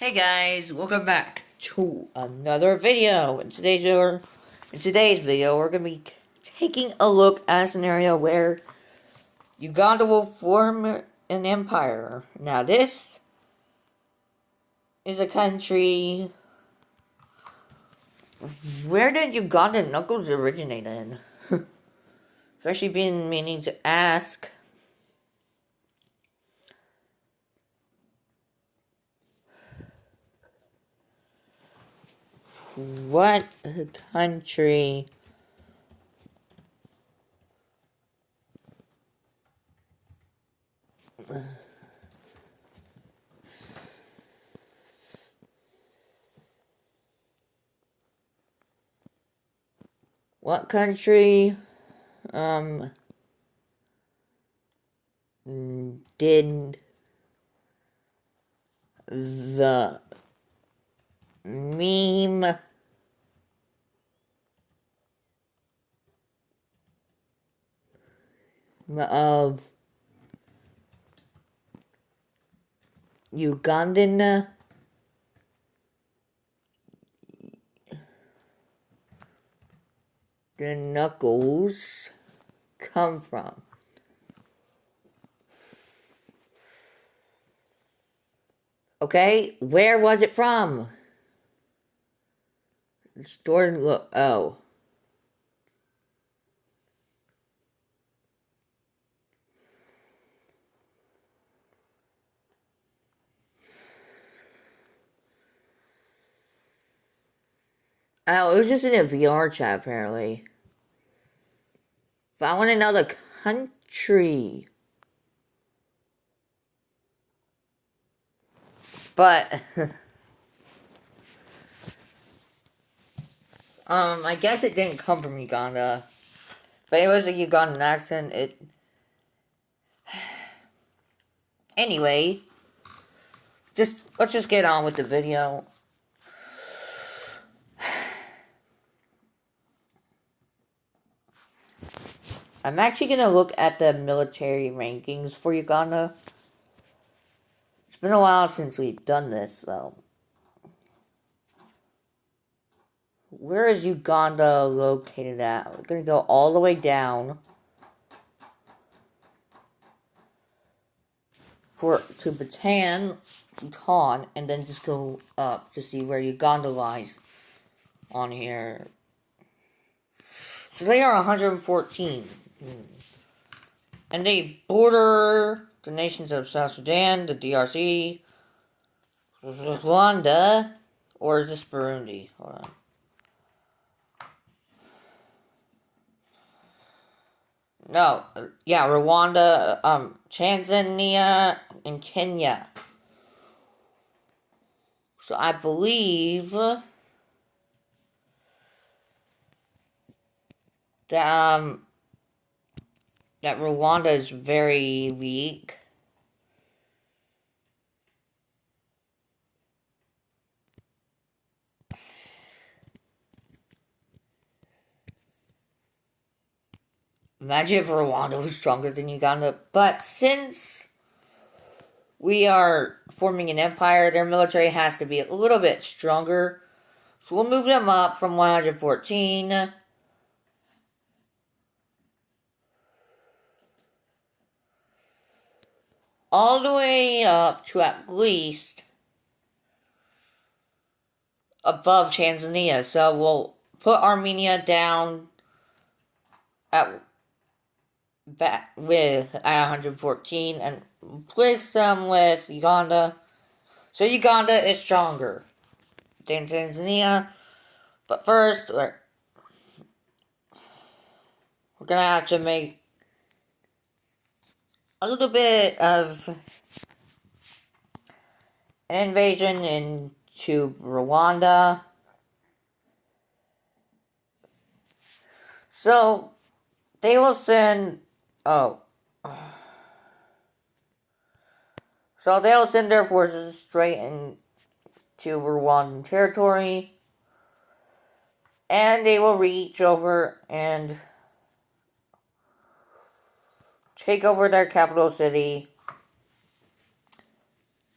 Hey guys, welcome back to another video. In today's video, we're gonna be taking a look at a scenario where Uganda will form an empire. Now, this is a country. Where did Ugandan knuckles originate in? I've actually been meaning to ask. What country? What country, did the meme of Ugandan the knuckles come from? Okay, where was it from? Stored. Look. Oh. Oh, it was just in a VR chat, apparently. If I want to know the country. But, I guess it didn't come from Uganda. But it was a Ugandan accent. Anyway, let's just get on with the video. I'm actually gonna look at the military rankings for Uganda. It's been a while since we've done this, though. Where is Uganda located at? We're gonna go all the way down to Bhutan, and then just go up to see where Uganda lies on here. So they are 114. And they border the nations of South Sudan, the DRC, Rwanda, or is this Burundi? Hold on. No, yeah, Rwanda, Tanzania, and Kenya. So I believe that that Rwanda is very weak. Imagine if Rwanda was stronger than Uganda. But since we are forming an empire, their military has to be a little bit stronger. So we'll move them up from 114 all the way up to at least above Tanzania. So we'll put Armenia down at with 114 and place them with Uganda. So Uganda is stronger than Tanzania. But first, we're gonna have to make a little bit of an invasion into Rwanda. So they will send. Oh. So they'll send their forces straight into Rwandan territory. And they will reach over and take over their capital city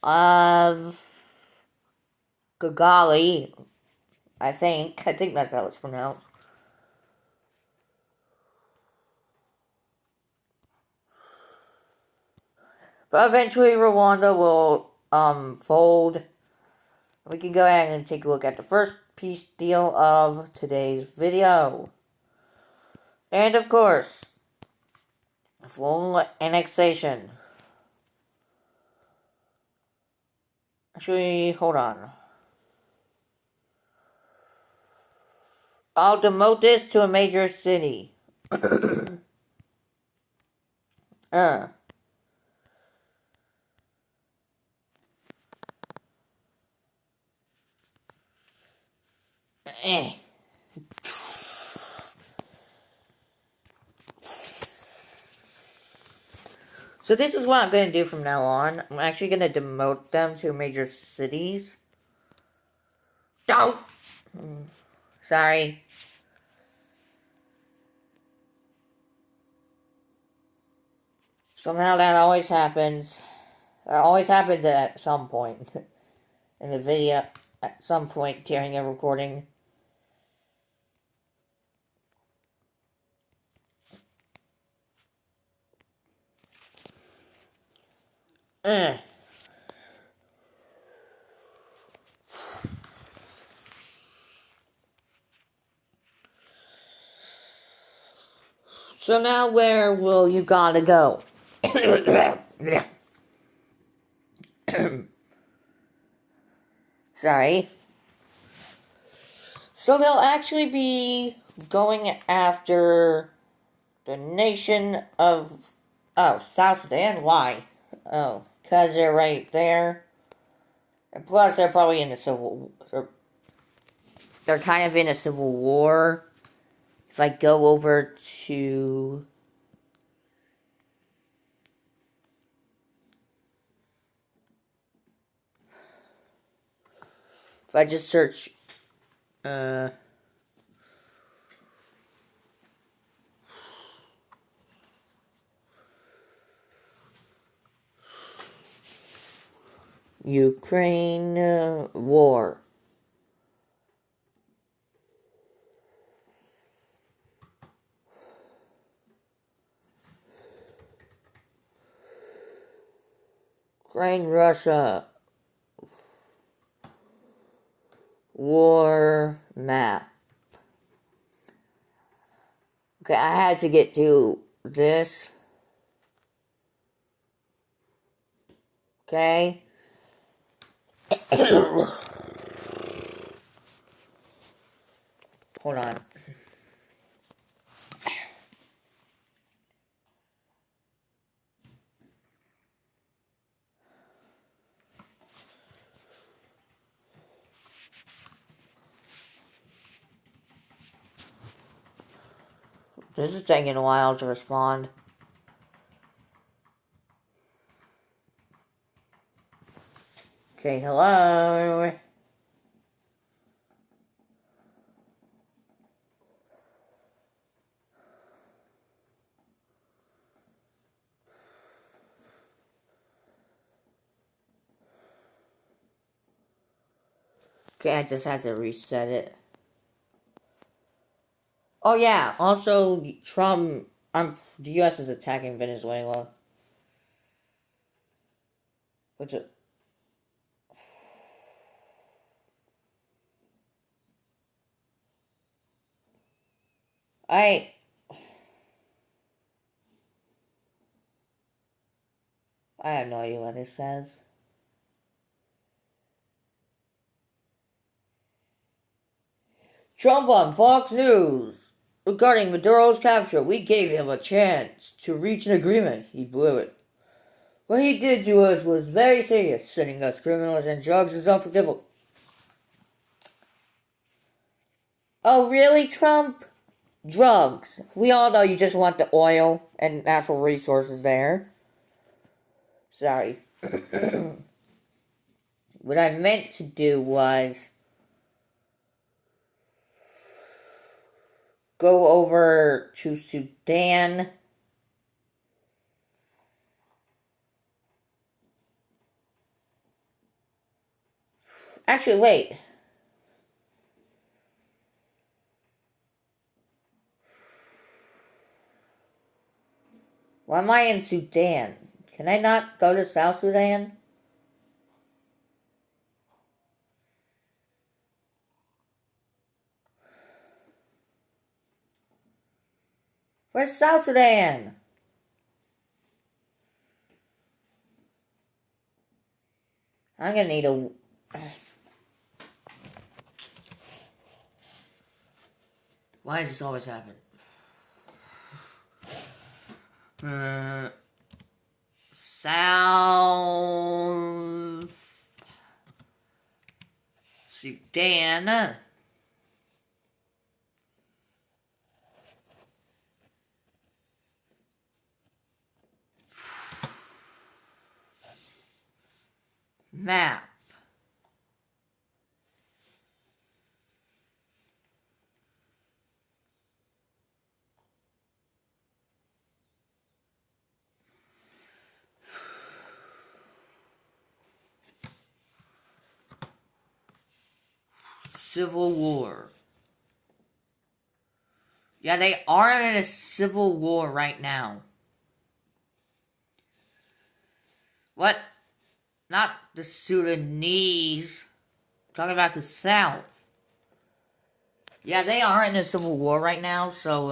of Kigali, I think. I think that's how it's pronounced. But eventually Rwanda will fold. We can go ahead and take a look at the first piece deal of today's video. And of course, full annexation. Actually, hold on. I'll demote this to a major city. uh. Eh. So this is what I'm going to do from now on. I'm actually going to demote them to major cities. Don't! Sorry. Somehow that always happens. That always happens at some point in the video. At some point during a recording. Eh. So now where will you gotta go? Sorry. So they'll actually be going after the nation of... Oh, South Sudan? Why? Oh, because they're right there. And plus, they're probably in a civil... They're kind of in a civil war. If I go over to... If I just search... Ukraine war. Ukraine, Russia. War map. Okay, I had to get to this. Okay. Hold on. This is taking a while to respond. Okay, hello. Okay, I just had to reset it. Oh yeah, also Trump, the U.S. is attacking Venezuela. Which I have no idea what this says. Trump on Fox News. Regarding Maduro's capture, we gave him a chance to reach an agreement. He blew it. What he did to us was very serious. Sending us criminals and drugs is unforgivable. Oh, really, Trump? Drugs. We all know you just want the oil and natural resources there. Sorry. What I meant to do was go over to Sudan. Actually, wait. Why am I in Sudan? Can I not go to South Sudan? Where's South Sudan? I'm gonna need a... Why does this always happen? South Sudan. Map. Civil War. Yeah, they are in a civil war right now. What? Not the Sudanese. I'm talking about the South. Yeah, they are in a civil war right now, so,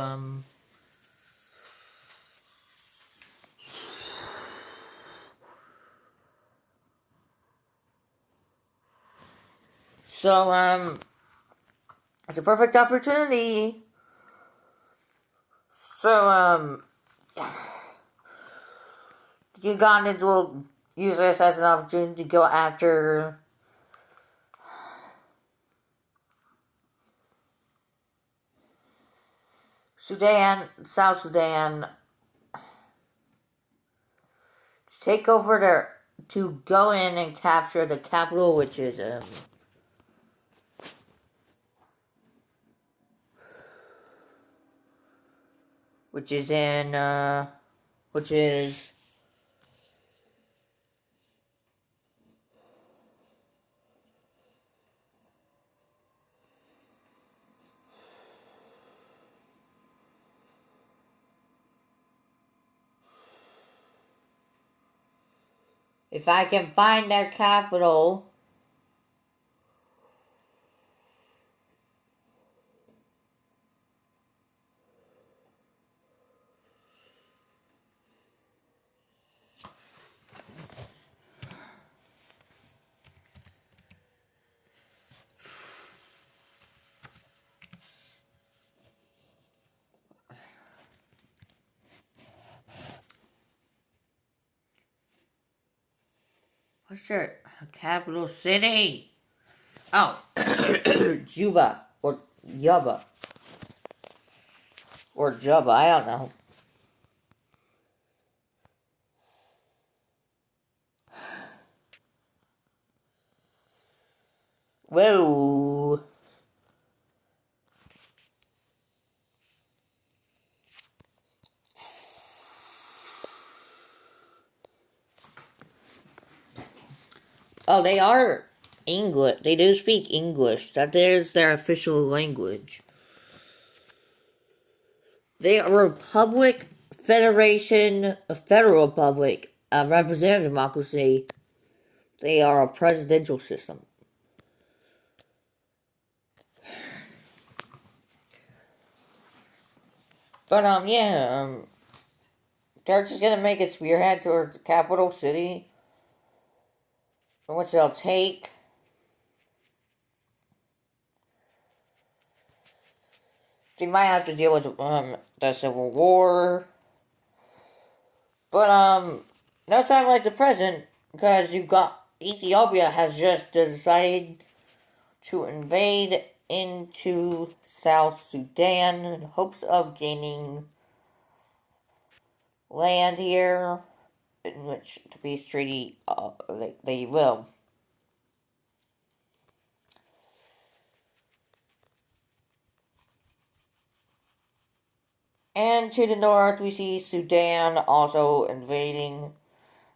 it's a perfect opportunity. So, the Ugandans will use this as an opportunity to go after Sudan, South Sudan, to take over to go in and capture the capital, which is, which is, if I can find their capital, what's their capital city? Oh, Juba, or Yuba, or Juba, I don't know. Whoa. Oh, they are English. They do speak English. That is their official language. They are a republic, federation, a federal republic, a representative democracy. They are a presidential system. But, yeah, they're just gonna make a spearhead towards the capital city, which they'll take. They might have to deal with, the Civil War. But, no time like the present, because you've got Ethiopia has just decided to invade into South Sudan in hopes of gaining land here, in which the peace treaty, they will. And to the north, we see Sudan also invading.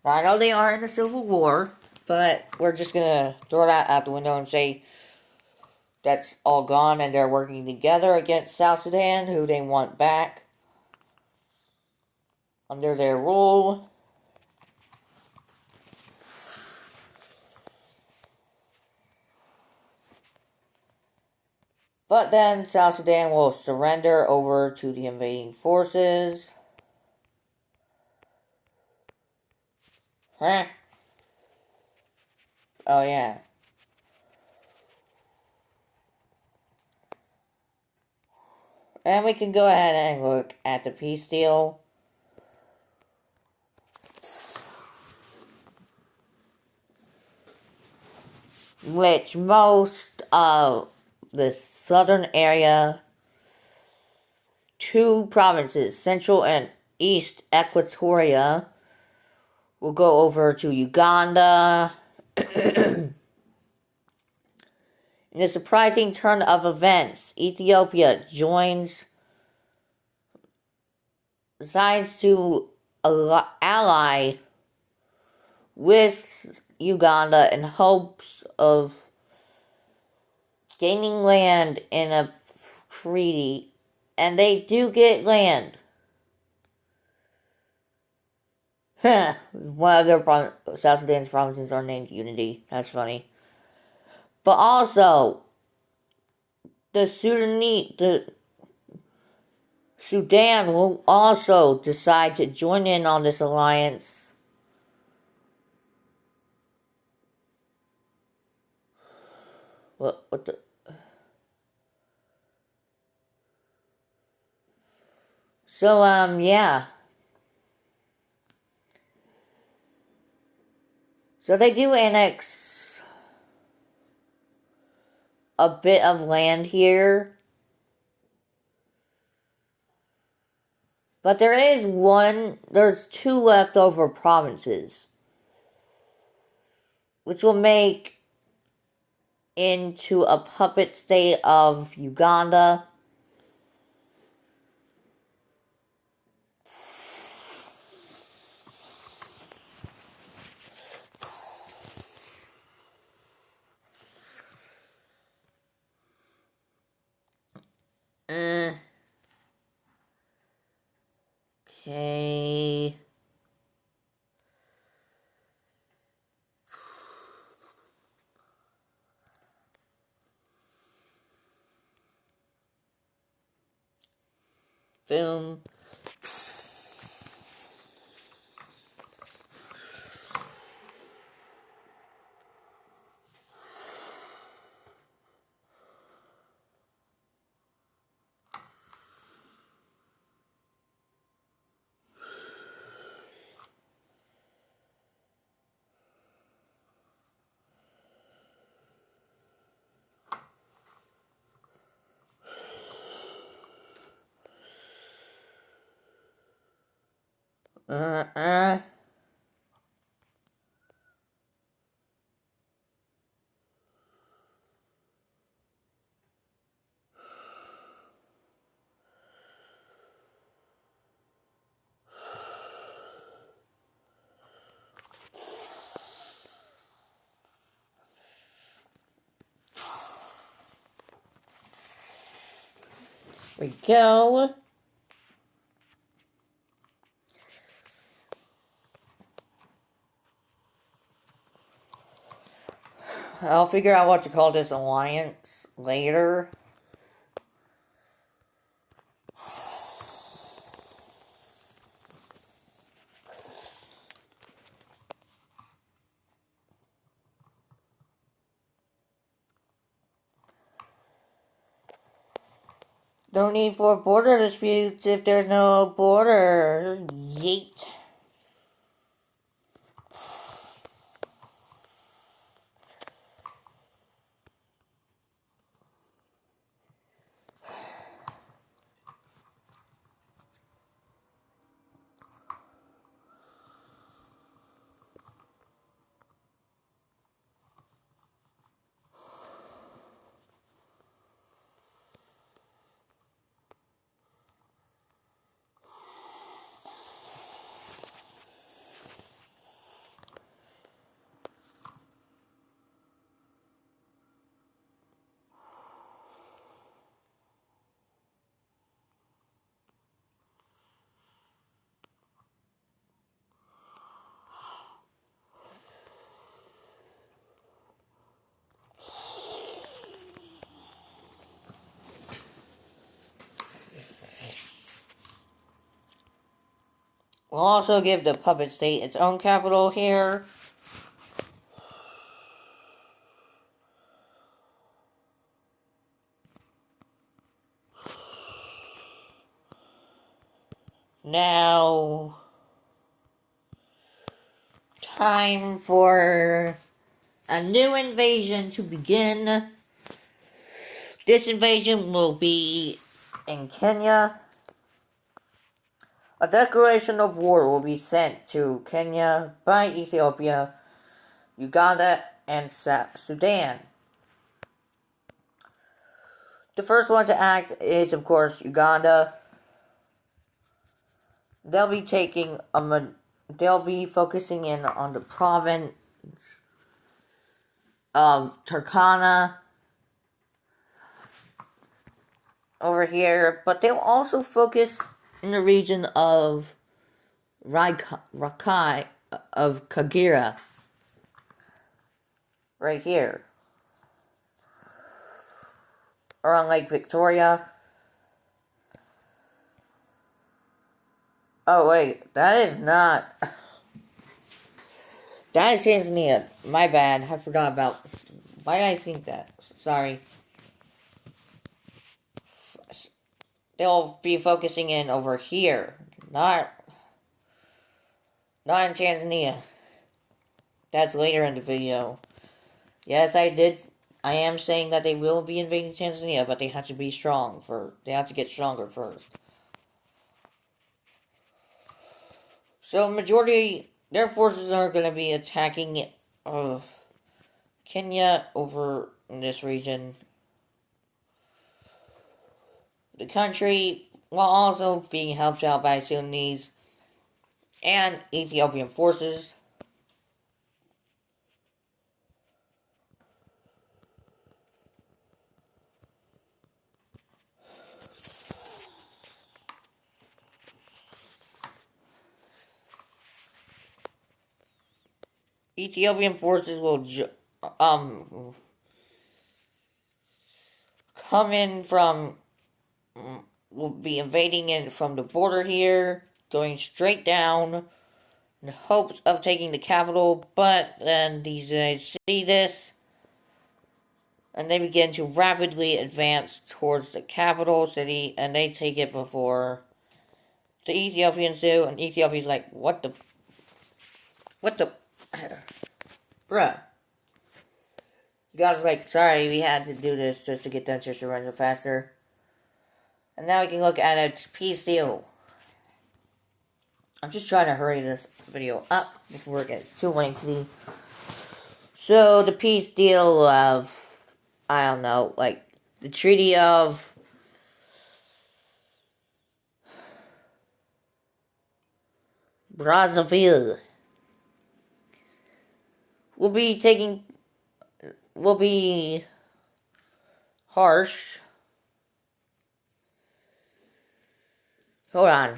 Now, I know they are in a civil war, But we're just gonna throw that out the window and say that's all gone and they're working together against South Sudan, who they want back under their rule. But then South Sudan will surrender over to the invading forces. Huh? Oh, yeah. And we can go ahead and look at the peace deal. Which most of the southern area, 2 provinces, Central and East Equatoria, will go over to Uganda. In a surprising turn of events, Ethiopia decides to ally with Uganda in hopes of gaining land in a treaty, and they do get land. One of their South Sudan's provinces are named Unity. That's funny. But also, the Sudan will also decide to join in on this alliance. What the? So, yeah. So they do annex a bit of land here. But there's 2 leftover provinces, which will make into a puppet state of Uganda. Okay. Boom. We go. I'll figure out what to call this alliance later. No need for border disputes if there's no border. Yeet. We'll also give the puppet state its own capital here. Now, time for a new invasion to begin. This invasion will be in Kenya. A declaration of war will be sent to Kenya by Ethiopia, Uganda, and Sudan. The first one to act is, of course, Uganda. They'll be focusing in on the province of Turkana over here, but they'll also focus in the region of Rakai of Kagera, right here, around Lake Victoria. Oh wait, that is not. That is Tanzania. My bad. I forgot about. Why did I think that? Sorry. They'll be focusing in over here, not in Tanzania. That's later in the video. Yes, I am saying that they will be invading Tanzania, but they have to be strong they have to get stronger first. So majority, their forces are going to be attacking Kenya over in this region. The country, while also being helped out by Sudanese and Ethiopian forces. Ethiopian forces will come in from, will be invading in from the border here, going straight down in hopes of taking the capital, but then these guys see this and they begin to rapidly advance towards the capital city, and they take it before the Ethiopians do, and Ethiopia's like, what the, bruh. You guys are like, sorry, we had to do this just to get them to surrender faster. And now we can look at a peace deal. I'm just trying to hurry this video up before it gets too lengthy. So, the peace deal of, I don't know, like, the Treaty of Brazzaville will be harsh. Hold on.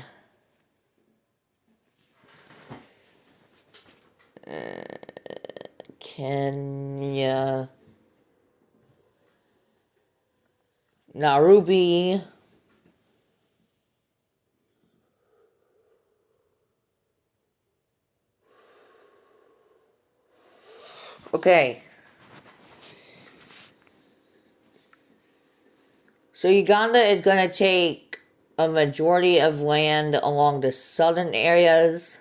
Kenya, Nairobi, okay. So Uganda is going to take a majority of land along the southern areas.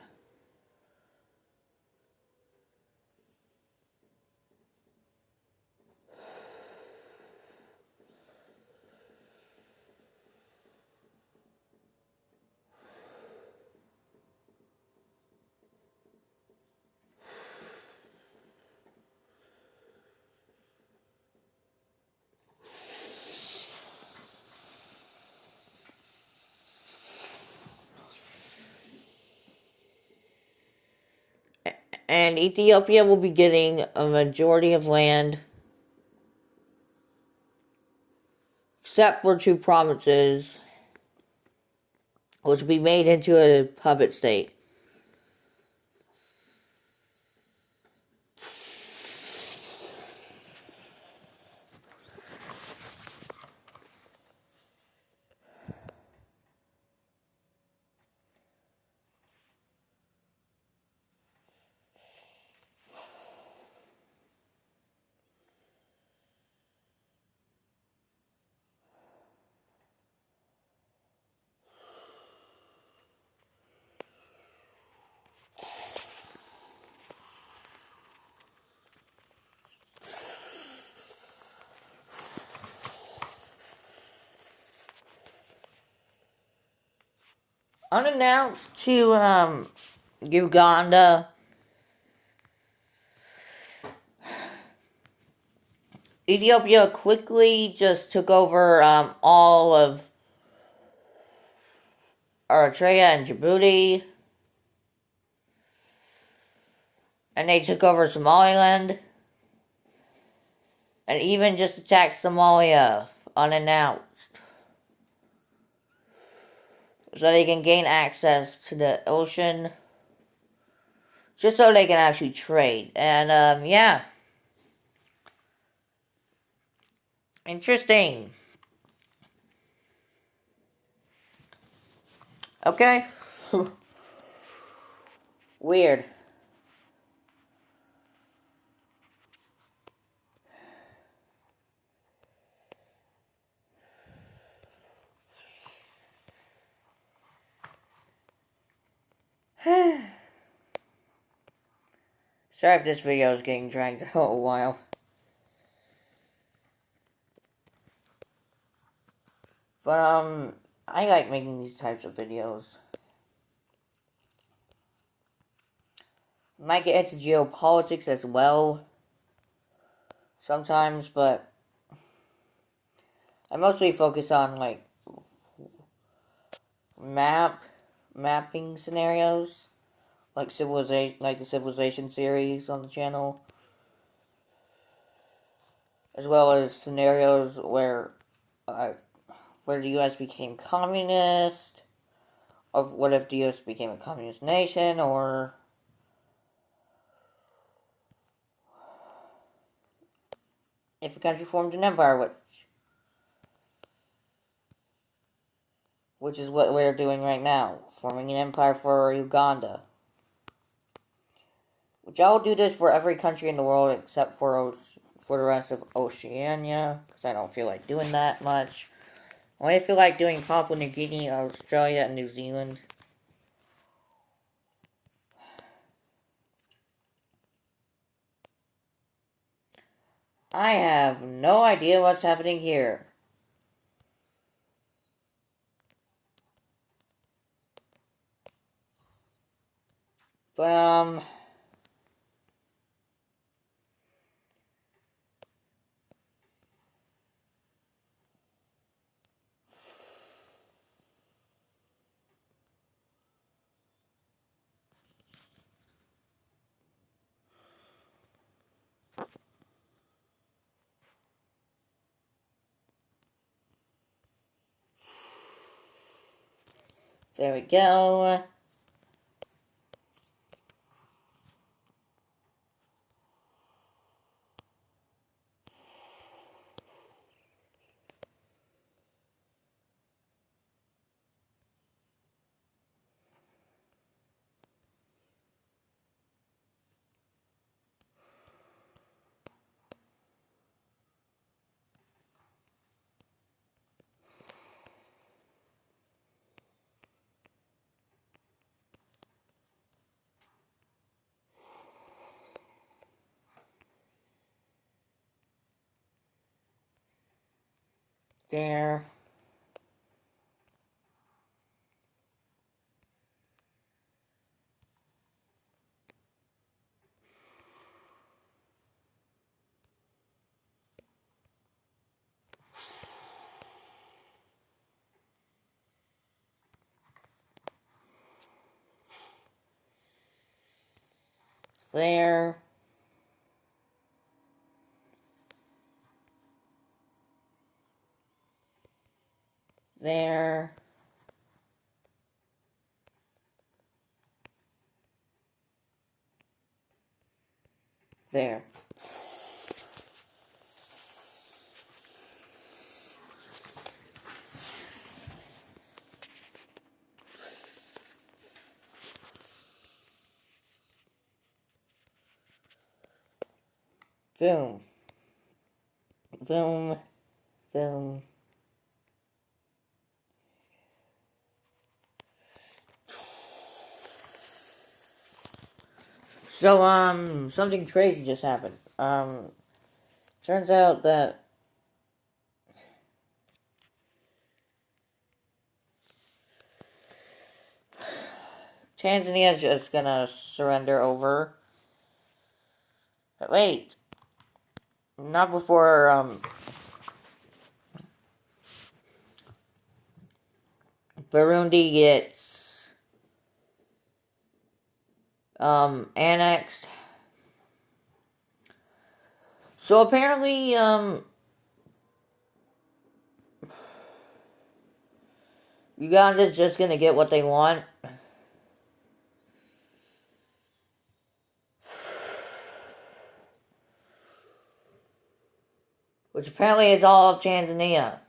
And Ethiopia will be getting a majority of land, except for 2 provinces, which will be made into a puppet state. unannounced to Uganda. Ethiopia quickly just took over all of Eritrea and Djibouti, and they took over Somaliland, and even just attacked Somalia unannounced, so they can gain access to the ocean, just so they can actually trade. And yeah, interesting. Okay. Weird. Sorry if this video is getting dragged out a while. But, I like making these types of videos. Might get into geopolitics as well. Sometimes, but I mostly focus on, like, mapping scenarios. Like the Civilization series on the channel. As well as scenarios where the U.S. became communist, or what if the U.S. became a communist nation, or if a country formed an empire, which is what we're doing right now, forming an empire for Uganda. Which I will do this for every country in the world except for the rest of Oceania, because I don't feel like doing that much. I only feel like doing Papua New Guinea, Australia, and New Zealand. I have no idea what's happening here. But, there we go. There. There. There. There. Boom. Boom. Boom. So, something crazy just happened. Turns out that Tanzania's just gonna surrender over. But wait. Not before, Burundi gets, annexed. So apparently, Uganda's just gonna get what they want. Which apparently is all of Tanzania.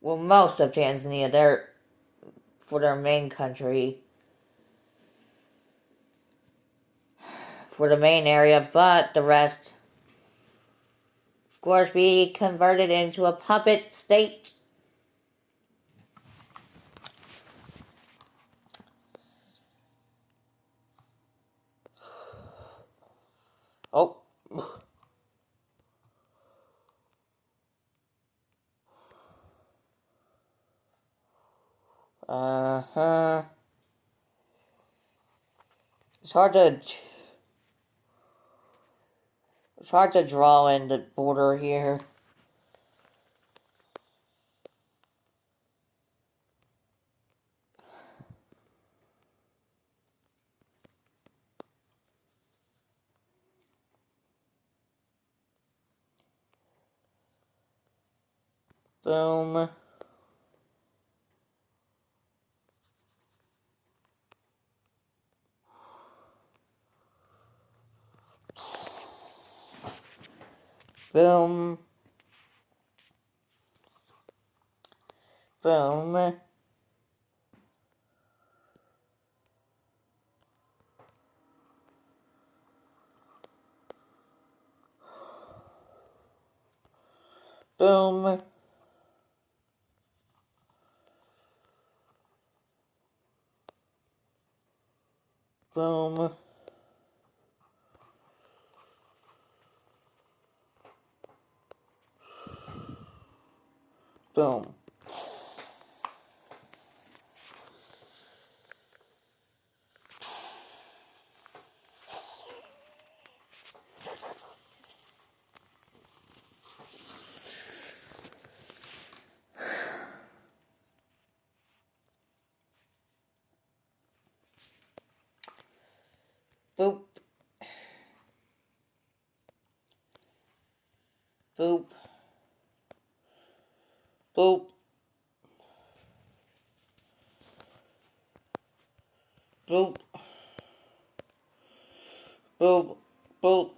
Well, most of Tanzania. They're for their main country. For the main area, but the rest, of course, be converted into a puppet state. Oh. Uh-huh. It's hard to draw in the border here. Boom. Boom. Boom. Boom. Boom. Boom. Boop. Boop. Boop. Boop. Boop. Boop.